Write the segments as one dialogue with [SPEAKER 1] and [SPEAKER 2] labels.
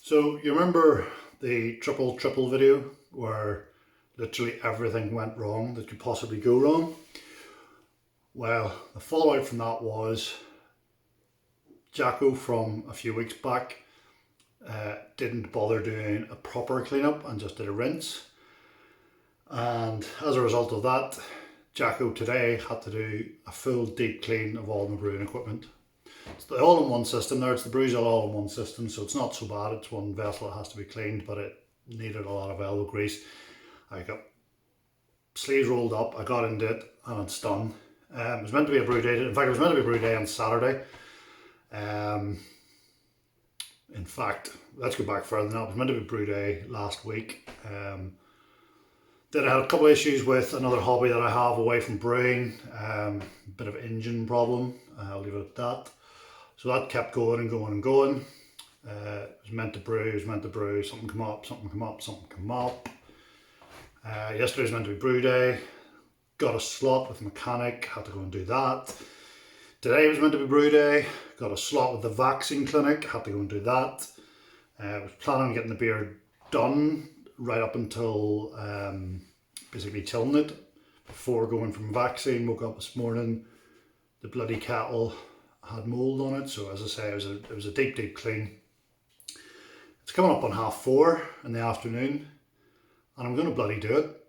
[SPEAKER 1] So you remember the triple video where literally everything went wrong that could possibly go wrong? Well, the fallout from that was Jacko from a few weeks back didn't bother doing a proper cleanup and just did a rinse. And as a result of that, Jacko today had to do a full deep clean of all my brewing equipment. It's the all-in-one system there, it's the Brew all-in-one system, so it's not so bad. It's one vessel that has to be cleaned, but it needed a lot of elbow grease. I got sleeves rolled up, I got into it, and it's done. It was meant to be a brew day, in fact it was meant to be a brew day on Saturday. In fact, let's go back further than that. It was meant to be brew day last week. Then I had a couple of issues with another hobby that I have away from brewing, a bit of engine problem, I'll leave it at that. So that kept going and going and going. It was meant to brew, something come up, something come up, something come up. Yesterday was meant to be brew day, got a slot with the mechanic, had to go and do that. Today was meant to be brew day, got a slot with the vaccine clinic, had to go and do that. I was planning on getting the beer done right up until basically chilling it before going from vaccine. Woke up this morning, the bloody kettle had mould on it, so as I say, it was a deep clean. It's coming up on 4:30 in the afternoon, and I'm going to bloody do it,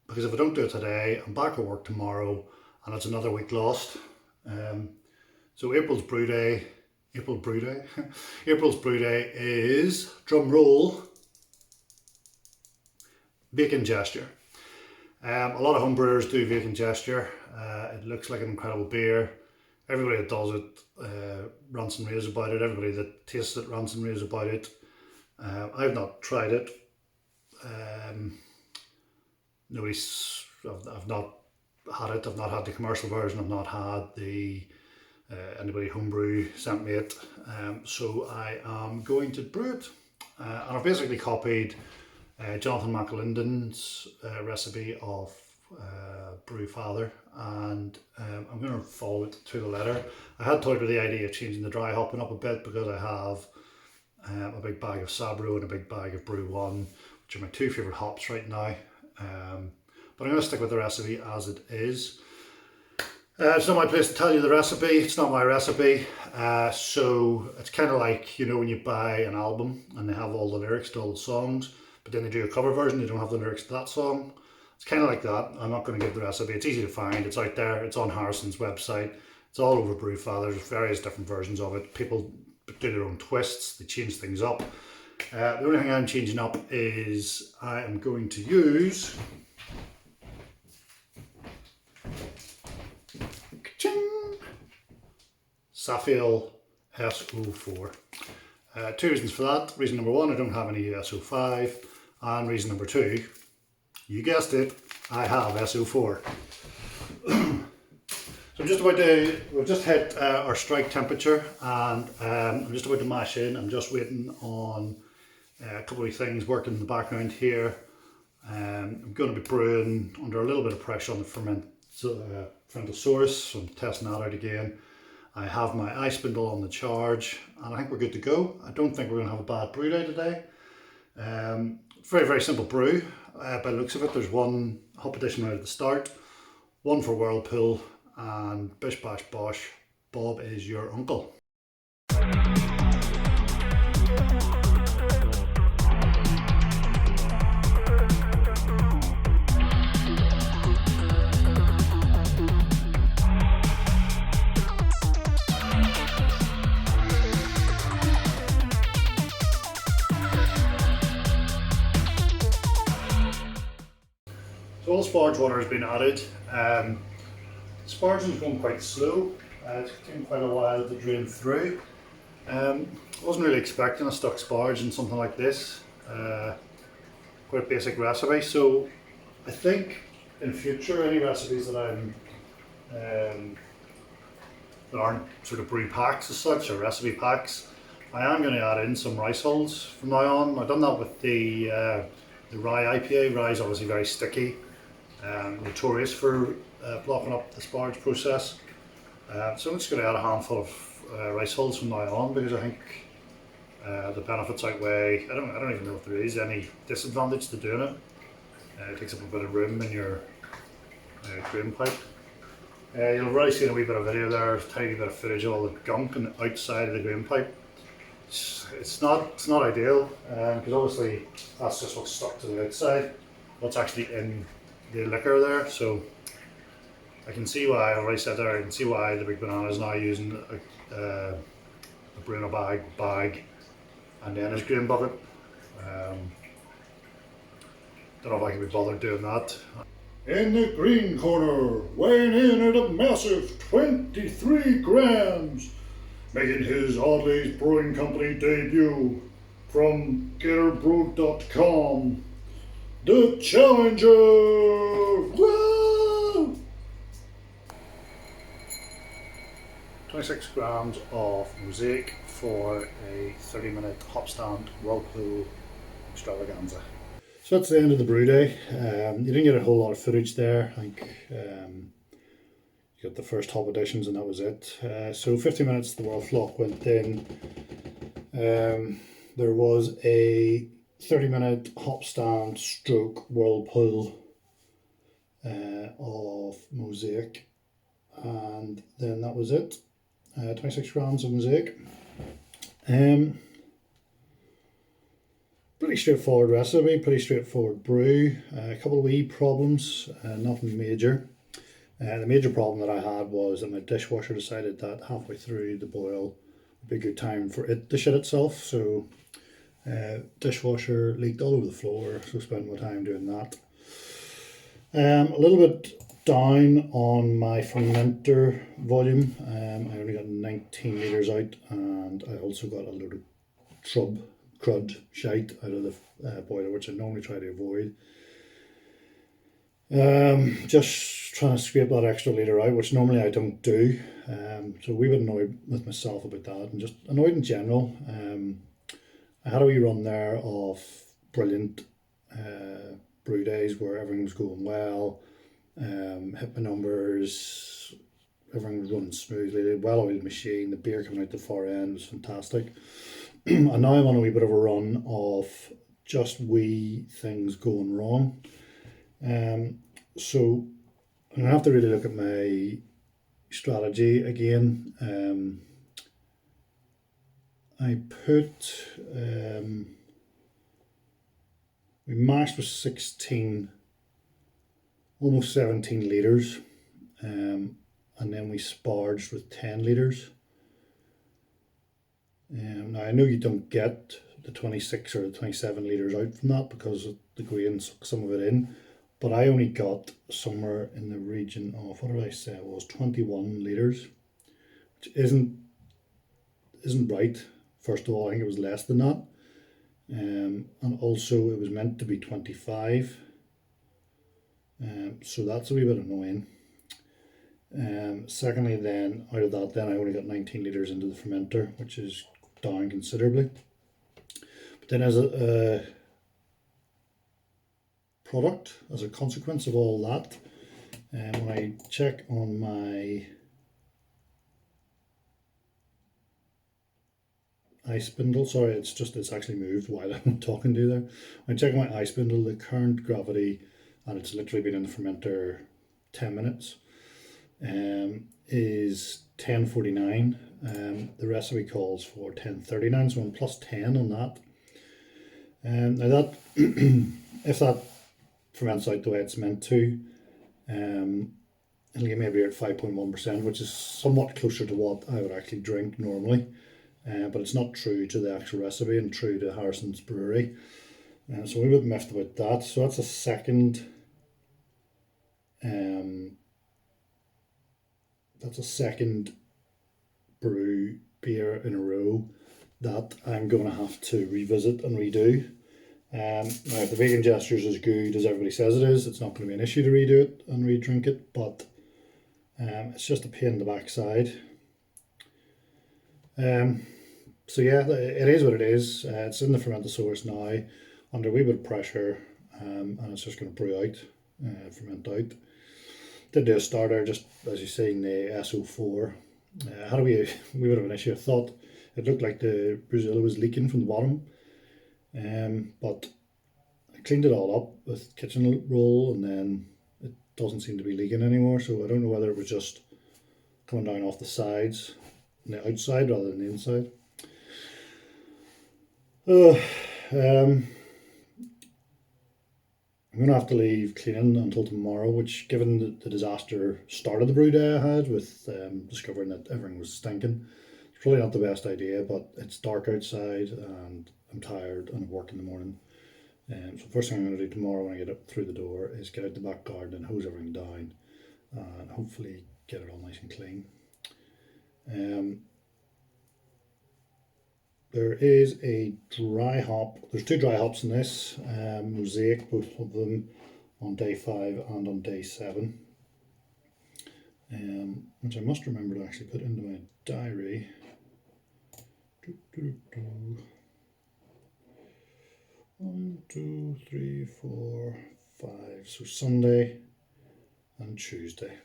[SPEAKER 1] because if I don't do it today, I'm back at work tomorrow, and it's another week lost. So April's brew day is, drum roll, Vacant Gesture. A lot of homebrewers do Vacant Gesture. It looks like an incredible beer. Everybody that does it rants and raves about it. Everybody that tastes it rants and raves about it. I've not tried it. I've not had it. I've not had the commercial version. I've not had the anybody homebrew sent me it. So I am going to brew it. And I've basically copied Jonathan McAlinden's recipe of Brew Father, and I'm going to follow it to the letter. I had toyed with the idea of changing the dry hopping up a bit, because I have a big bag of Sabro and a big bag of Brew 1, which are my two favourite hops right now. But I'm going to stick with the recipe as it is. It's not my place to tell you the recipe, it's not my recipe. So it's kind of like, you know, when you buy an album and they have all the lyrics to all the songs, but then they do a cover version, they don't have the lyrics to that song. It's kind of like that. I'm not going to give the recipe. It's easy to find. It's out there. It's on Harrison's website. It's all over Brewfather. There's various different versions of it. People do their own twists. They change things up. The only thing I'm changing up is I am going to use Safiel SO4. Two reasons for that. Reason number one, I don't have any SO5. And reason number two, you guessed it, I have SO4. So we've just hit our strike temperature, and I'm just about to mash in. I'm just waiting on a couple of things working in the background here. I'm going to be brewing under a little bit of pressure on the fermentosaurus, so I'm testing that out again. I have my ice spindle on the charge, and I think we're good to go. I don't think we're going to have a bad brew day today. Very simple brew. By the looks of it, there's one hop addition right at the start, one for Whirlpool, and bish bash bosh, Bob is your uncle. So all the sparge water has been added. Sparging is going quite slow. It's taken quite a while to drain through. I wasn't really expecting a stuck sparge in something like this. Quite a basic recipe. So I think in future any recipes that that aren't sort of brew packs as such, or recipe packs, I am going to add in some rice hulls from now on. I've done that with the rye IPA. Rye is obviously very sticky, notorious for blocking up the sparge process. So I'm just going to add a handful of rice hulls from now on, because I think The benefits outweigh. I don't even know if there is any disadvantage to doing it. It takes up a bit of room in your drain pipe. You'll have already seen a wee bit of video there, a tiny bit of footage of all the gunk on the outside of the drain pipe. It's not ideal, because obviously that's just what's stuck to the outside, what's actually in the liquor there. So I can see why, I already said there, I can see why the Big Banana is now using a Bruno bag and then his grain bucket. Don't know if I can be bothered doing that. In the green corner, weighing in at a massive 23 grams, making his Oddly's Brewing Company debut from GetterBrewed.com, the Challenger! Woo! 26 grams of Mosaic for a 30-minute hop stand whirlpool extravaganza. So that's the end of the brew day. You didn't get a whole lot of footage there. I think you got the first hop additions and that was it. So 50 minutes the whirl flock went in. There was a 30-minute hop stand stroke whirlpool of Mosaic, and then that was it. 26 grams of Mosaic. Pretty straightforward recipe, pretty straightforward brew. A couple of wee problems, nothing major. The major problem that I had was that my dishwasher decided that halfway through the boil would be a good time for it to shit itself. So dishwasher leaked all over the floor, so spent my time doing that. A little bit down on my fermenter volume. I only got 19 litres out, and I also got a load of crud shite out of the boiler, which I normally try to avoid. Just trying to scrape that extra litre out, which normally I don't do. So a wee bit annoyed with myself about that, and just annoyed in general. I had a wee run there of brilliant brew days where everything was going well, hit my numbers, everything was running smoothly, well-oiled machine, the beer coming out the far end was fantastic. And now I'm on a wee bit of a run of just wee things going wrong. So I'm going to have to really look at my strategy again. I put, we mashed with 16, almost 17 litres, and then we sparged with 10 litres. Now I know you don't get the 26 or the 27 litres out from that because the grain sucks some of it in, but I only got somewhere in the region of, what did I say it was, 21 litres, which isn't right. First of all, I think it was less than that, and also it was meant to be 25, so that's a wee bit annoying. Secondly, then out of that, then I only got 19 litres into the fermenter, which is down considerably. But then as a product, as a consequence of all that, when I check on my ice spindle, sorry, it's actually moved while I'm talking to you there. When I check my ice spindle, the current gravity, and it's literally been in the fermenter 10 minutes, is 1049. The recipe calls for 1039, so I'm plus 10 on that. Now that if that ferments out the way it's meant to, it'll give me a beer at 5.1%, which is somewhat closer to what I would actually drink normally, but it's not true to the actual recipe and true to Harrison's brewery. So we were miffed about that. So that's a second brew beer in a row that I'm going to have to revisit and redo. Now if the Vacant Gesture is as good as everybody says it is, it's not going to be an issue to redo it and re-drink it, but it's just a pain in the backside. So yeah, it is what it is. It's in the fermentosaurus now, under a wee bit of pressure, and it's just going to brew out, ferment out. Did do a starter, just as you see in the SO4. Had a wee bit of an issue. I thought it looked like the Brazil was leaking from the bottom. But I cleaned it all up with kitchen roll, and then it doesn't seem to be leaking anymore. So I don't know whether it was just coming down off the sides and the outside rather than the inside. I'm going to have to leave cleaning until tomorrow, which, given the disaster start of the brew day I had with discovering that everything was stinking, it's probably not the best idea, but it's dark outside and I'm tired and I work in the morning. So first thing I'm going to do tomorrow when I get up through the door is get out the back garden and hose everything down and hopefully get it all nice and clean. There is a dry hop. There's two dry hops in this, Mosaic, both of them on day 5 and on day 7, which I must remember to actually put into my diary. 1, 2, 3, 4, 5. So Sunday and Tuesday.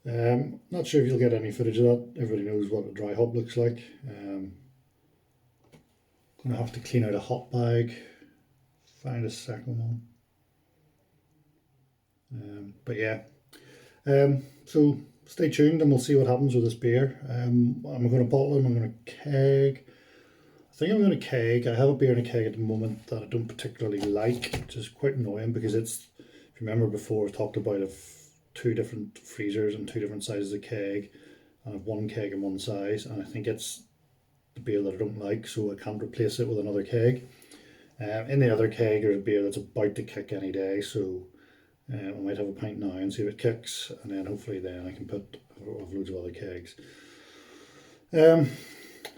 [SPEAKER 1] Not sure if you'll get any footage of that. Everybody knows what a dry hop looks like. Gonna have to clean out a hop bag, find a second one. But yeah, so stay tuned and we'll see what happens with this beer. I'm going to bottle them, I'm going to keg. I think I'm going to keg. I have a beer in a keg at the moment that I don't particularly like, which is quite annoying because it's, if you remember before, I talked about two different freezers and two different sizes of keg, and I have one keg in one size, and I think it's the beer that I don't like, so I can't replace it with another keg. In the other keg there's a beer that's about to kick any day, so I might have a pint now and see if it kicks, and then hopefully then I can have loads of other kegs.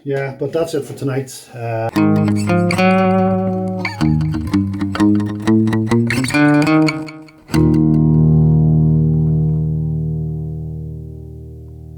[SPEAKER 1] Yeah, but that's it for tonight.